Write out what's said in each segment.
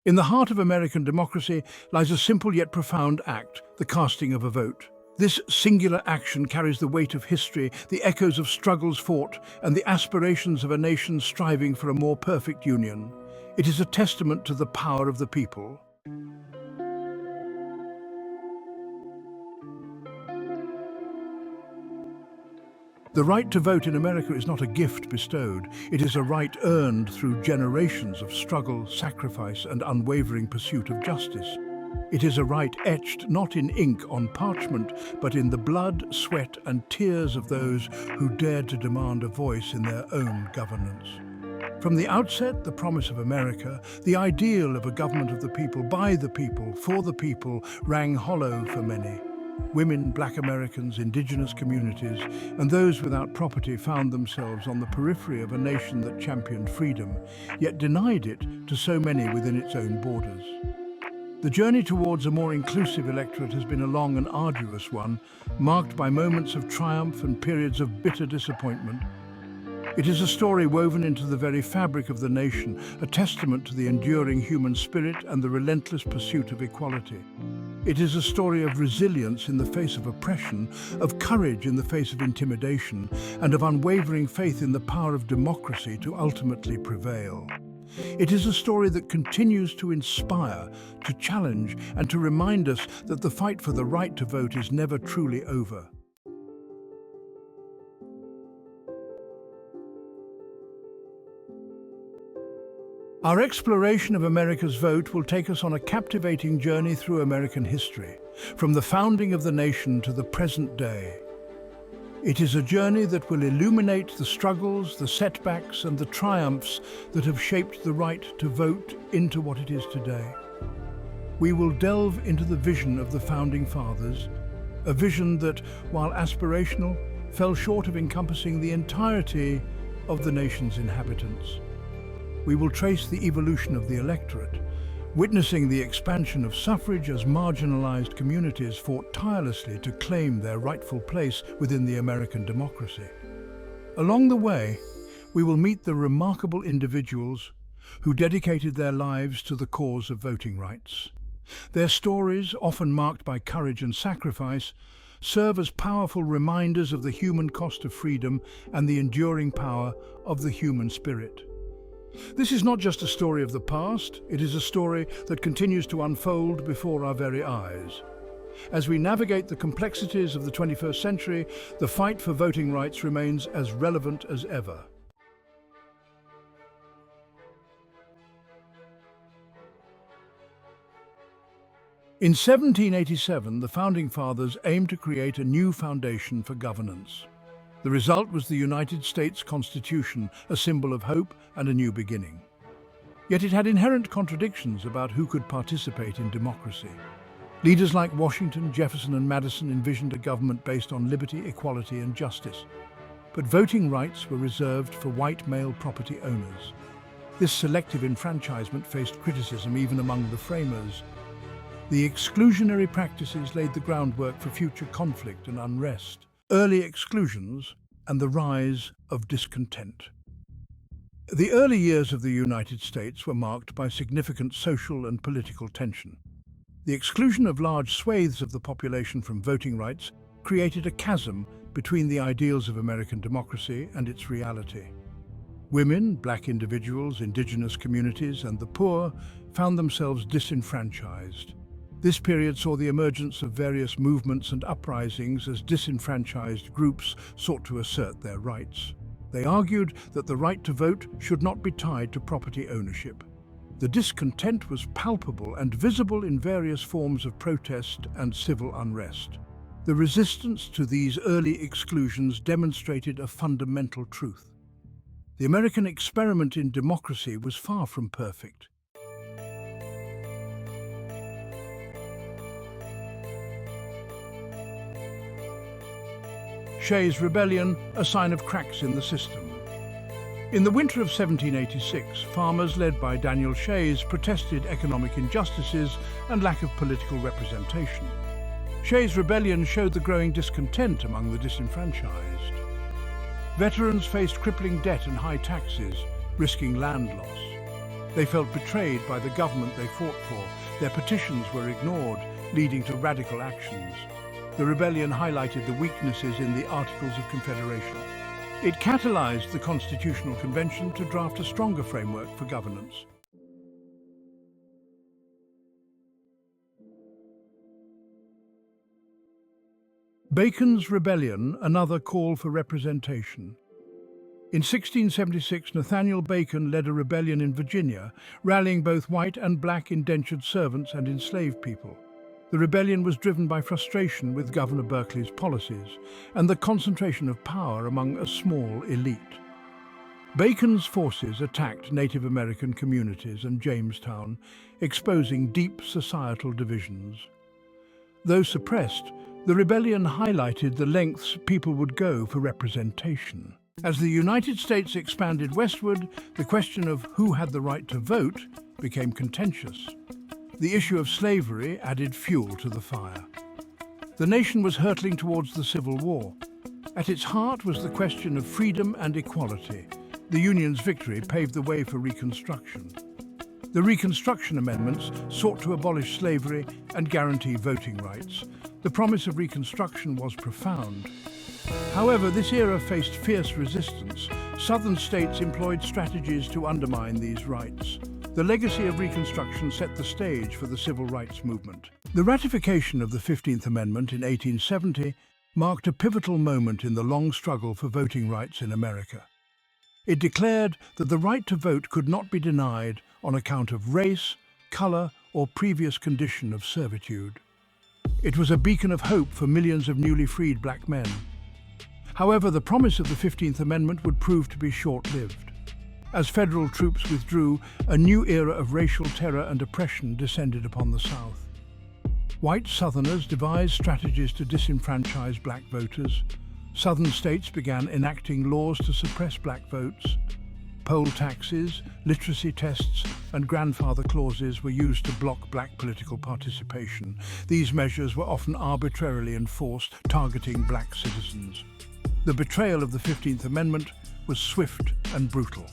In the heart of American democracy lies a simple yet profound act, the casting of a vote. This singular action carries the weight of history, the echoes of struggles fought, and the aspirations of a nation striving for a more perfect union. It is a testament to the power of the people. The right to vote in America is not a gift bestowed. It is a right earned through generations of struggle, sacrifice, and unwavering pursuit of justice. It is a right etched not in ink on parchment, but in the blood, sweat, and tears of those who dared to demand a voice in their own governance. From the outset, the promise of America, the ideal of a government of the people, by the people, for the people, rang hollow for many. Women, Black Americans, indigenous communities, and those without property found themselves on the periphery of a nation that championed freedom, yet denied it to so many within its own borders. The journey towards a more inclusive electorate has been a long and arduous one, marked by moments of triumph and periods of bitter disappointment. It is a story woven into the very fabric of the nation, a testament to the enduring human spirit and the relentless pursuit of equality. It is a story of resilience in the face of oppression, of courage in the face of intimidation, and of unwavering faith in the power of democracy to ultimately prevail. It is a story that continues to inspire, to challenge, and to remind us that the fight for the right to vote is never truly over. Our exploration of America's vote will take us on a captivating journey through American history, from the founding of the nation to the present day. It is a journey that will illuminate the struggles, the setbacks, and the triumphs that have shaped the right to vote into what it is today. We will delve into the vision of the Founding Fathers, a vision that, while aspirational, fell short of encompassing the entirety of the nation's inhabitants. We will trace the evolution of the electorate, witnessing the expansion of suffrage as marginalized communities fought tirelessly to claim their rightful place within the American democracy. Along the way, we will meet the remarkable individuals who dedicated their lives to the cause of voting rights. Their stories, often marked by courage and sacrifice, serve as powerful reminders of the human cost of freedom and the enduring power of the human spirit. This is not just a story of the past, it is a story that continues to unfold before our very eyes. As we navigate the complexities of the 21st century, the fight for voting rights remains as relevant as ever. In 1787, the Founding Fathers aimed to create a new foundation for governance. The result was the United States Constitution, a symbol of hope and a new beginning. Yet it had inherent contradictions about who could participate in democracy. Leaders like Washington, Jefferson, and Madison envisioned a government based on liberty, equality, and justice. But voting rights were reserved for white male property owners. This selective enfranchisement faced criticism even among the framers. The exclusionary practices laid the groundwork for future conflict and unrest. Early exclusions and the rise of discontent. The early years of the United States were marked by significant social and political tension. The exclusion of large swathes of the population from voting rights created a chasm between the ideals of American democracy and its reality. Women, Black individuals, indigenous communities, and the poor found themselves disenfranchised. This period saw the emergence of various movements and uprisings as disenfranchised groups sought to assert their rights. They argued that the right to vote should not be tied to property ownership. The discontent was palpable and visible in various forms of protest and civil unrest. The resistance to these early exclusions demonstrated a fundamental truth. The American experiment in democracy was far from perfect. Shays' Rebellion, a sign of cracks in the system. In the winter of 1786, farmers led by Daniel Shays protested economic injustices and lack of political representation. Shays' Rebellion showed the growing discontent among the disenfranchised. Veterans faced crippling debt and high taxes, risking land loss. They felt betrayed by the government they fought for. Their petitions were ignored, leading to radical actions. The rebellion highlighted the weaknesses in the Articles of Confederation. It catalyzed the Constitutional Convention to draft a stronger framework for governance. Bacon's Rebellion, another call for representation. In 1676, Nathaniel Bacon led a rebellion in Virginia, rallying both white and black indentured servants and enslaved people. The rebellion was driven by frustration with Governor Berkeley's policies and the concentration of power among a small elite. Bacon's forces attacked Native American communities and Jamestown, exposing deep societal divisions. Though suppressed, the rebellion highlighted the lengths people would go for representation. As the United States expanded westward, the question of who had the right to vote became contentious. The issue of slavery added fuel to the fire. The nation was hurtling towards the Civil War. At its heart was the question of freedom and equality. The Union's victory paved the way for Reconstruction. The Reconstruction Amendments sought to abolish slavery and guarantee voting rights. The promise of Reconstruction was profound. However, this era faced fierce resistance. Southern states employed strategies to undermine these rights. The legacy of Reconstruction set the stage for the Civil Rights movement. The ratification of the 15th Amendment in 1870 marked a pivotal moment in the long struggle for voting rights in America. It declared that the right to vote could not be denied on account of race, color, or previous condition of servitude. It was a beacon of hope for millions of newly freed black men. However, the promise of the 15th Amendment would prove to be short-lived. As federal troops withdrew, a new era of racial terror and oppression descended upon the South. White Southerners devised strategies to disenfranchise black voters. Southern states began enacting laws to suppress black votes. Poll taxes, literacy tests, and grandfather clauses were used to block black political participation. These measures were often arbitrarily enforced, targeting black citizens. The betrayal of the 15th Amendment was swift and brutal.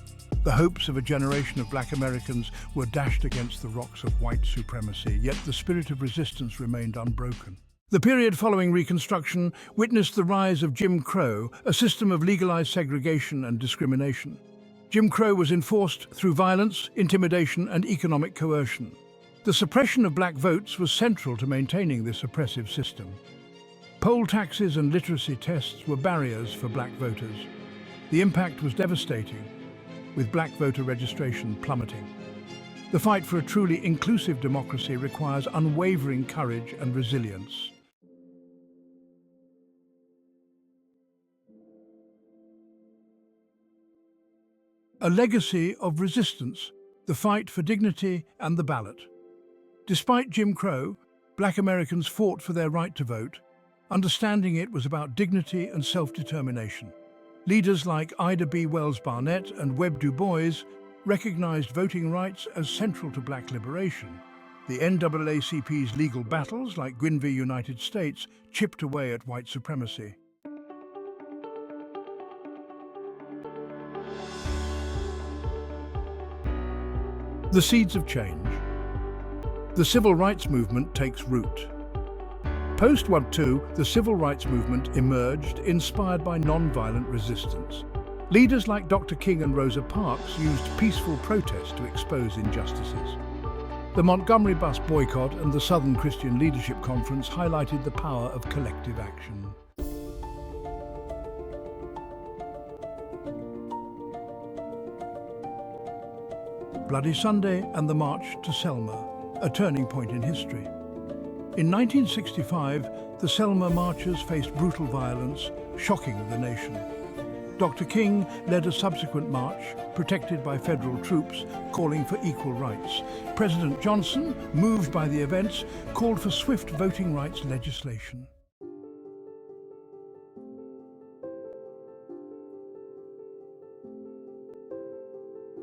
The hopes of a generation of black Americans were dashed against the rocks of white supremacy, yet the spirit of resistance remained unbroken. The period following Reconstruction witnessed the rise of Jim Crow, a system of legalized segregation and discrimination. Jim Crow was enforced through violence, intimidation, and economic coercion. The suppression of black votes was central to maintaining this oppressive system. Poll taxes and literacy tests were barriers for black voters. The impact was devastating, with black voter registration plummeting. The fight for a truly inclusive democracy requires unwavering courage and resilience. A legacy of resistance, the fight for dignity and the ballot. Despite Jim Crow, black Americans fought for their right to vote. Understanding it was about dignity and self-determination. Leaders like Ida B. Wells Barnett and Webb Du Bois recognized voting rights as central to black liberation. The NAACP's legal battles, like Gwin v. United States, chipped away at white supremacy. The seeds of change. The civil rights movement takes root. Post-World War II, the civil rights movement emerged, inspired by non-violent resistance. Leaders like Dr. King and Rosa Parks used peaceful protest to expose injustices. The Montgomery bus boycott and the Southern Christian Leadership Conference highlighted the power of collective action. Bloody Sunday and the March to Selma, a turning point in history. In 1965, the Selma marchers faced brutal violence, shocking the nation. Dr. King led a subsequent march, protected by federal troops, calling for equal rights. President Johnson, moved by the events, called for swift voting rights legislation.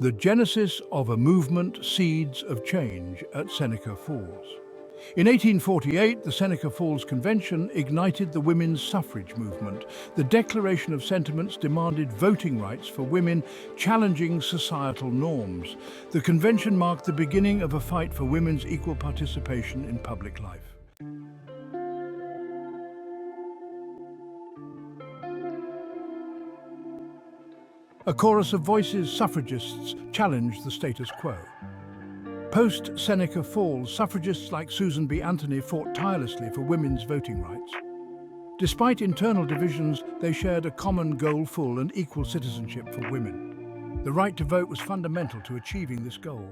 The genesis of a movement, seeds of change at Seneca Falls. In 1848, the Seneca Falls Convention ignited the women's suffrage movement. The Declaration of Sentiments demanded voting rights for women, challenging societal norms. The convention marked the beginning of a fight for women's equal participation in public life. A chorus of voices, suffragists challenged the status quo. Post-Seneca Falls, suffragists like Susan B. Anthony fought tirelessly for women's voting rights. Despite internal divisions, they shared a common goal: full and equal citizenship for women. The right to vote was fundamental to achieving this goal.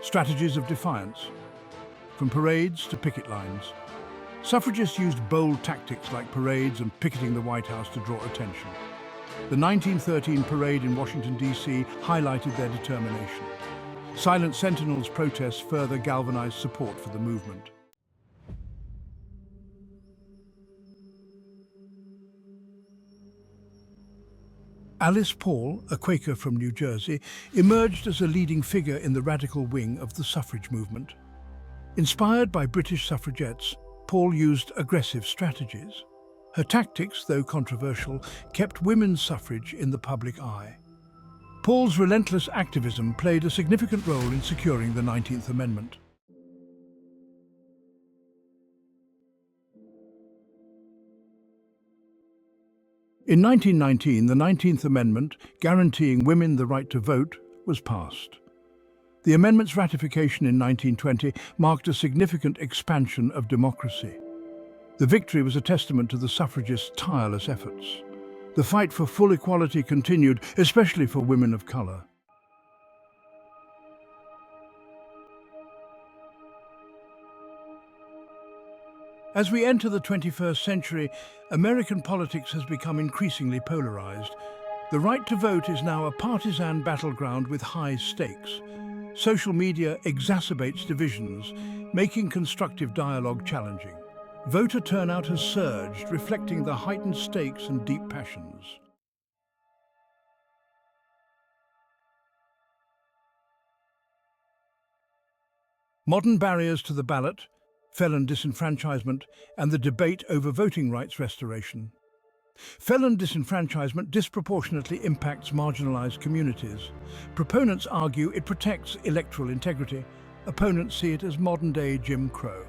Strategies of defiance, from parades to picket lines. Suffragists used bold tactics like parades and picketing the White House to draw attention. The 1913 parade in Washington, D.C. highlighted their determination. Silent Sentinels' protests further galvanized support for the movement. Alice Paul, a Quaker from New Jersey, emerged as a leading figure in the radical wing of the suffrage movement. Inspired by British suffragettes, Paul used aggressive strategies. Her tactics, though controversial, kept women's suffrage in the public eye. Paul's relentless activism played a significant role in securing the 19th Amendment. In 1919, the 19th Amendment, guaranteeing women the right to vote, was passed. The amendment's ratification in 1920 marked a significant expansion of democracy. The victory was a testament to the suffragists' tireless efforts. The fight for full equality continued, especially for women of color. As we enter the 21st century, American politics has become increasingly polarized. The right to vote is now a partisan battleground with high stakes. Social media exacerbates divisions, making constructive dialogue challenging. Voter turnout has surged, reflecting the heightened stakes and deep passions. Modern barriers to the ballot, felon disenfranchisement, and the debate over voting rights restoration. Felon disenfranchisement disproportionately impacts marginalized communities. Proponents argue it protects electoral integrity. Opponents see it as modern-day Jim Crow.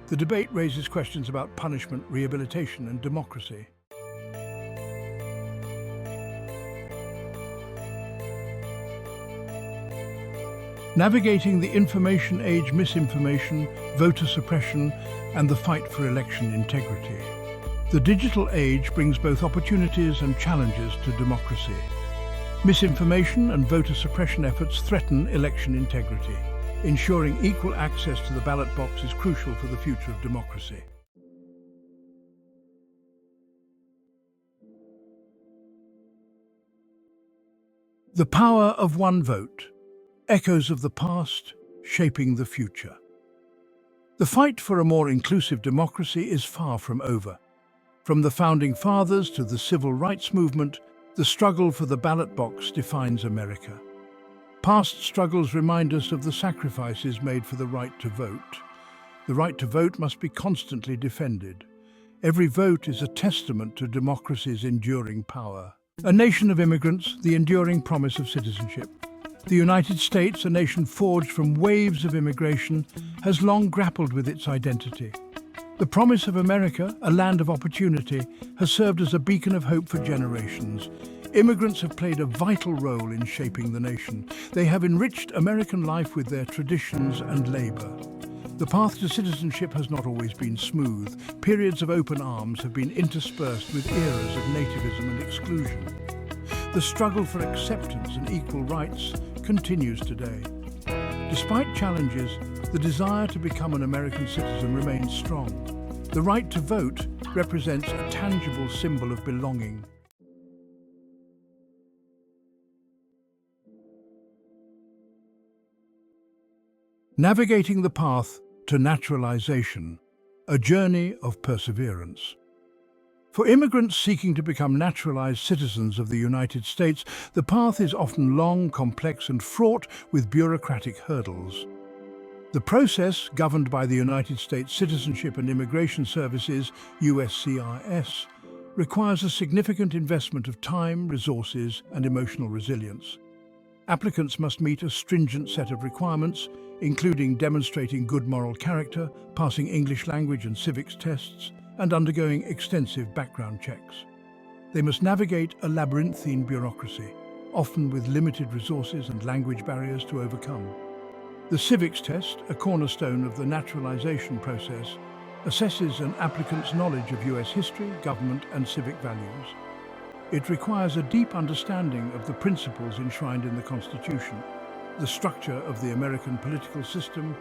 The debate raises questions about punishment, rehabilitation, and democracy. Navigating the information age, misinformation, voter suppression, and the fight for election integrity. The digital age brings both opportunities and challenges to democracy. Misinformation and voter suppression efforts threaten election integrity. Ensuring equal access to the ballot box is crucial for the future of democracy. The power of one vote. Echoes of the past, shaping the future. The fight for a more inclusive democracy is far from over. From the Founding Fathers to the Civil Rights Movement, the struggle for the ballot box defines America. Past struggles remind us of the sacrifices made for the right to vote. The right to vote must be constantly defended. Every vote is a testament to democracy's enduring power. A nation of immigrants, the enduring promise of citizenship. The United States, a nation forged from waves of immigration, has long grappled with its identity. The promise of America, a land of opportunity, has served as a beacon of hope for generations. Immigrants have played a vital role in shaping the nation. They have enriched American life with their traditions and labor. The path to citizenship has not always been smooth. Periods of open arms have been interspersed with eras of nativism and exclusion. The struggle for acceptance and equal rights continues today. Despite challenges, the desire to become an American citizen remains strong. The right to vote represents a tangible symbol of belonging. Navigating the path to naturalization, a journey of perseverance. For immigrants seeking to become naturalized citizens of the United States, the path is often long, complex, and fraught with bureaucratic hurdles. The process, governed by the United States Citizenship and Immigration Services, USCIS, requires a significant investment of time, resources, and emotional resilience. Applicants must meet a stringent set of requirements, including demonstrating good moral character, passing English language and civics tests, and undergoing extensive background checks. They must navigate a labyrinthine bureaucracy, often with limited resources and language barriers to overcome. The civics test, a cornerstone of the naturalization process, assesses an applicant's knowledge of US history, government, and civic values. It requires a deep understanding of the principles enshrined in the Constitution, the structure of the American political system,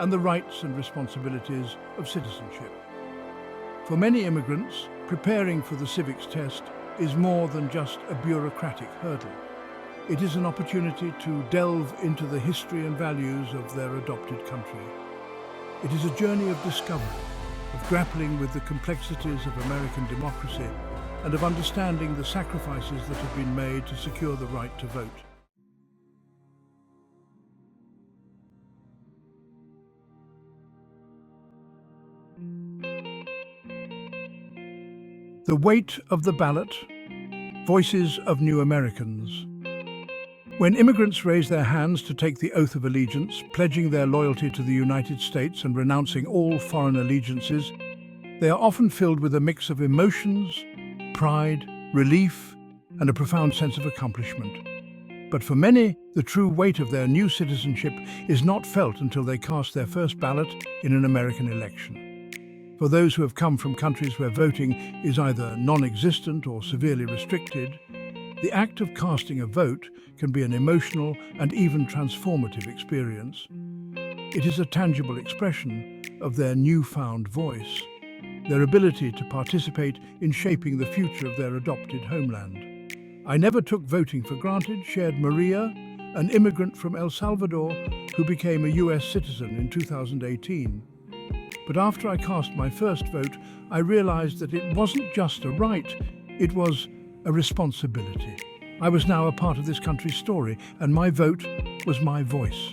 and the rights and responsibilities of citizenship. For many immigrants, preparing for the civics test is more than just a bureaucratic hurdle. It is an opportunity to delve into the history and values of their adopted country. It is a journey of discovery, of grappling with the complexities of American democracy, and of understanding the sacrifices that have been made to secure the right to vote. The weight of the ballot, voices of new Americans. When immigrants raise their hands to take the oath of allegiance, pledging their loyalty to the United States and renouncing all foreign allegiances, they are often filled with a mix of emotions, pride, relief, and a profound sense of accomplishment. But for many, the true weight of their new citizenship is not felt until they cast their first ballot in an American election. For those who have come from countries where voting is either non-existent or severely restricted, the act of casting a vote can be an emotional and even transformative experience. It is a tangible expression of their newfound voice, their ability to participate in shaping the future of their adopted homeland. I never took voting for granted, shared Maria, an immigrant from El Salvador who became a US citizen in 2018. But after I cast my first vote, I realized that it wasn't just a right, it was a responsibility. I was now a part of this country's story, and my vote was my voice.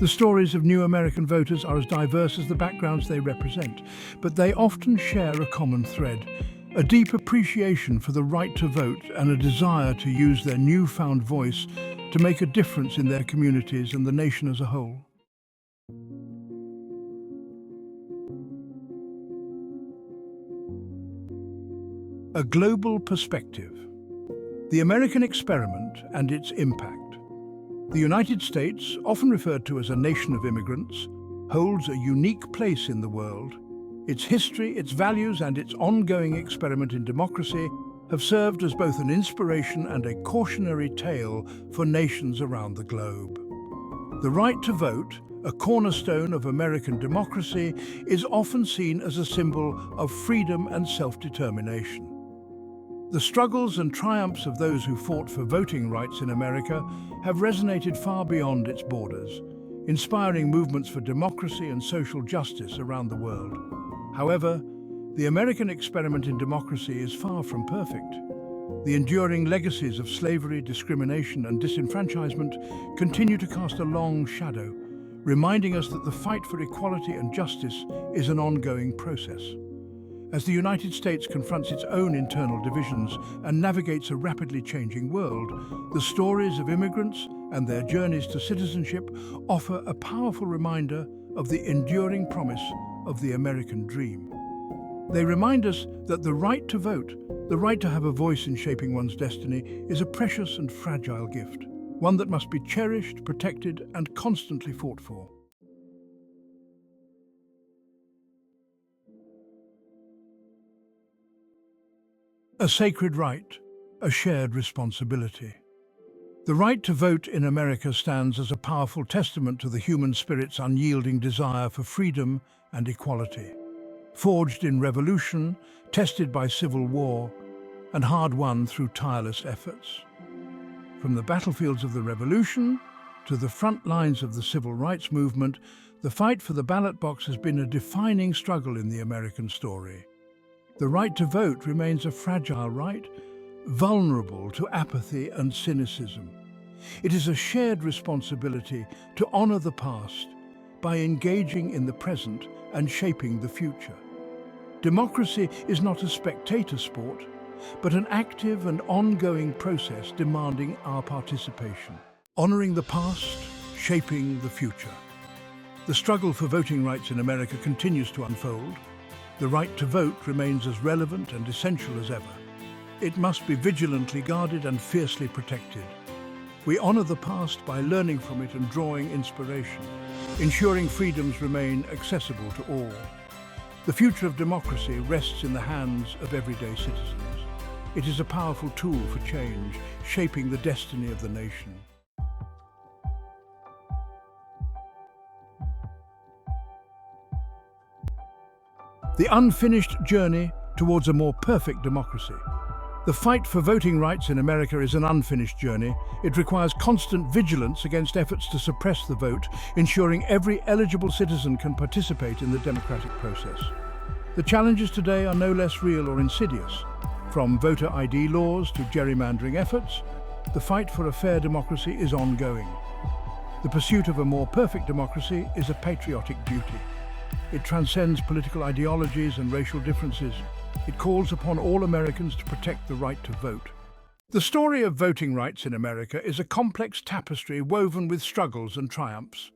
The stories of new American voters are as diverse as the backgrounds they represent, but they often share a common thread, a deep appreciation for the right to vote and a desire to use their newfound voice to make a difference in their communities and the nation as a whole. A global perspective. The American experiment and its impact. The United States, often referred to as a nation of immigrants, holds a unique place in the world. Its history, its values, and its ongoing experiment in democracy have served as both an inspiration and a cautionary tale for nations around the globe. The right to vote, a cornerstone of American democracy, is often seen as a symbol of freedom and self-determination. The struggles and triumphs of those who fought for voting rights in America have resonated far beyond its borders, inspiring movements for democracy and social justice around the world. However, the American experiment in democracy is far from perfect. The enduring legacies of slavery, discrimination, and disenfranchisement continue to cast a long shadow, reminding us that the fight for equality and justice is an ongoing process. As the United States confronts its own internal divisions and navigates a rapidly changing world, the stories of immigrants and their journeys to citizenship offer a powerful reminder of the enduring promise of the American dream. They remind us that the right to vote, the right to have a voice in shaping one's destiny, is a precious and fragile gift, one that must be cherished, protected, and constantly fought for. A sacred right, a shared responsibility. The right to vote in America stands as a powerful testament to the human spirit's unyielding desire for freedom and equality. Forged in revolution, tested by civil war, and hard-won through tireless efforts. From the battlefields of the revolution to the front lines of the civil rights movement, the fight for the ballot box has been a defining struggle in the American story. The right to vote remains a fragile right, vulnerable to apathy and cynicism. It is a shared responsibility to honor the past by engaging in the present and shaping the future. Democracy is not a spectator sport, but an active and ongoing process demanding our participation. Honoring the past, shaping the future. The struggle for voting rights in America continues to unfold. The right to vote remains as relevant and essential as ever. It must be vigilantly guarded and fiercely protected. We honor the past by learning from it and drawing inspiration, ensuring freedoms remain accessible to all. The future of democracy rests in the hands of everyday citizens. It is a powerful tool for change, shaping the destiny of the nation. The unfinished journey towards a more perfect democracy. The fight for voting rights in America is an unfinished journey. It requires constant vigilance against efforts to suppress the vote, ensuring every eligible citizen can participate in the democratic process. The challenges today are no less real or insidious. From voter ID laws to gerrymandering efforts, the fight for a fair democracy is ongoing. The pursuit of a more perfect democracy is a patriotic duty. It transcends political ideologies and racial differences. It calls upon all Americans to protect the right to vote. The story of voting rights in America is a complex tapestry woven with struggles and triumphs.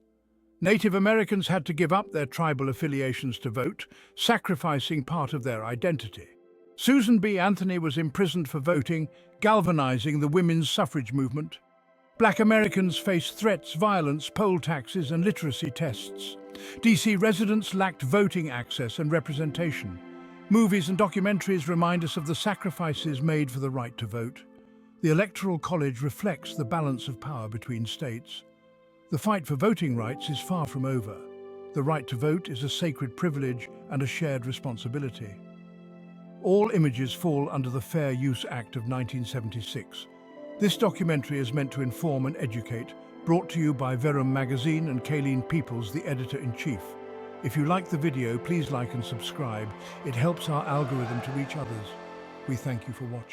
Native Americans had to give up their tribal affiliations to vote, sacrificing part of their identity. Susan B. Anthony was imprisoned for voting, galvanizing the women's suffrage movement. Black Americans faced threats, violence, poll taxes, and literacy tests. DC residents lacked voting access and representation. Movies and documentaries remind us of the sacrifices made for the right to vote. The Electoral College reflects the balance of power between states. The fight for voting rights is far from over. The right to vote is a sacred privilege and a shared responsibility. All images fall under the Fair Use Act of 1976. This documentary is meant to inform and educate, brought to you by Verum Magazine and Kayleen Peoples, the editor-in-chief. If you like the video, please like and subscribe. It helps our algorithm to reach others. We thank you for watching.